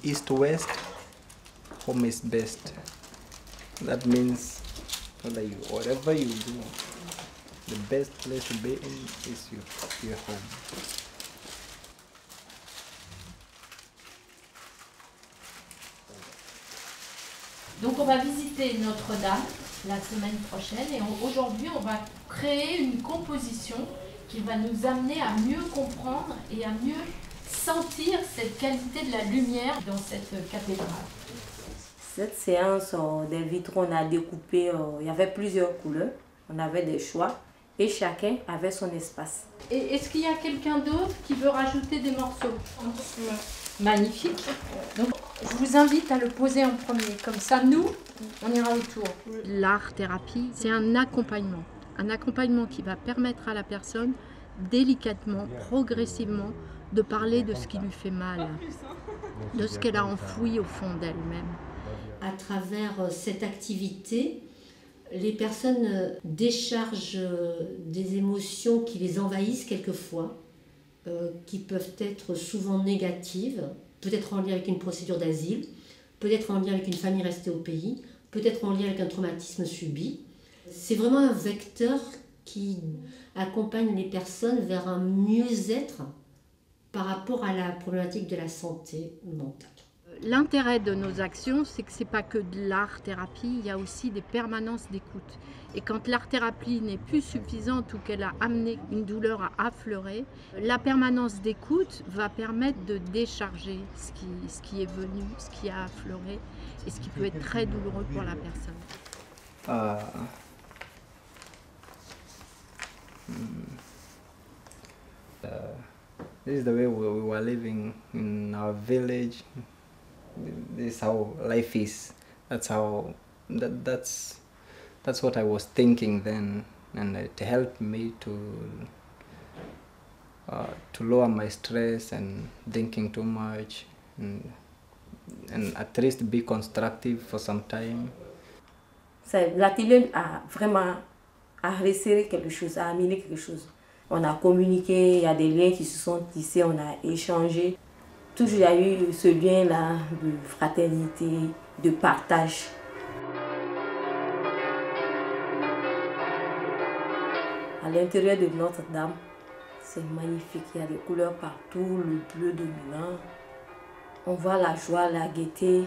east-west, home is best. That means whatever you do, the best place to be in is your home. Donc on va visiter Notre-Dame la semaine prochaine et aujourd'hui on va créer une composition qui va nous amener à mieux comprendre et à mieux sentir cette qualité de la lumière dans cette cathédrale. Cette séance des vitraux, on a découpé, il y avait plusieurs couleurs, on avait des choix et chacun avait son espace. Et est-ce qu'il y a quelqu'un d'autre qui veut rajouter des morceaux? Magnifique. Donc, je vous invite à le poser en premier. Comme ça, nous, on ira autour. L'art-thérapie, c'est un accompagnement. Un accompagnement qui va permettre à la personne, délicatement, progressivement, de parler de ce qui lui fait mal, de ce qu'elle a enfoui au fond d'elle-même. À travers cette activité, les personnes déchargent des émotions qui les envahissent quelquefois, qui peuvent être souvent négatives, peut-être en lien avec une procédure d'asile, peut-être en lien avec une famille restée au pays, peut-être en lien avec un traumatisme subi. C'est vraiment un vecteur qui accompagne les personnes vers un mieux-être par rapport à la problématique de la santé mentale. L'intérêt de nos actions, c'est que ce n'est pas que de l'art-thérapie, il y a aussi des permanences d'écoute. Et quand l'art-thérapie n'est plus suffisante ou qu'elle a amené une douleur à affleurer, la permanence d'écoute va permettre de décharger ce qui est venu, ce qui a affleuré et ce qui peut être très douloureux pour la personne. This is the way we were living in our village. This is how life is. That's what I was thinking then, and it helped me to lower my stress and thinking too much, and at least be constructive for some time. L'atelier a vraiment resserré quelque chose, a amené quelque chose. On a communiqué, il y a des liens qui se sont tissés, on a échangé. Toujours il y a eu ce lien-là de fraternité, de partage. À l'intérieur de Notre-Dame, c'est magnifique, il y a des couleurs partout, le bleu dominant. On voit la joie, la gaieté.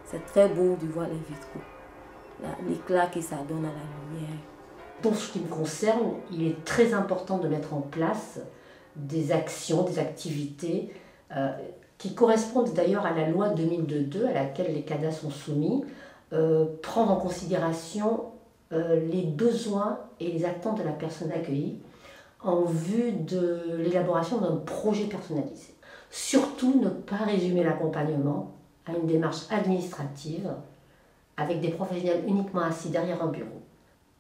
C'est très beau de voir les vitraux. L'éclat que ça donne à la lumière. Pour ce qui me concerne, il est très important de mettre en place des actions, des activités qui correspondent d'ailleurs à la loi 2002 à laquelle les CADA sont soumis, prendre en considération les besoins et les attentes de la personne accueillie en vue de l'élaboration d'un projet personnalisé. Surtout ne pas résumer l'accompagnement à une démarche administrative avec des professionnels uniquement assis derrière un bureau.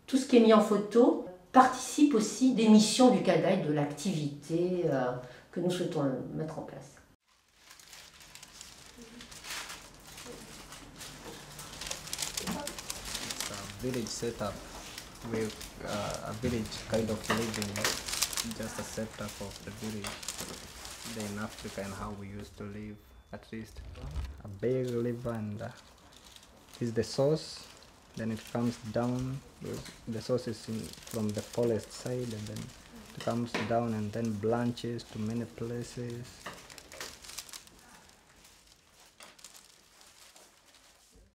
Tout ce qui est mis en photo participe aussi des missions du CADA et de l'activité que nous souhaitons mettre en place. Village setup with a village kind of living, just a setup of the village in Africa and how we used to live, at least. A big liver, and this is the sauce, then it comes down, the sauce is from the polished side, and then it comes down and then blanches to many places.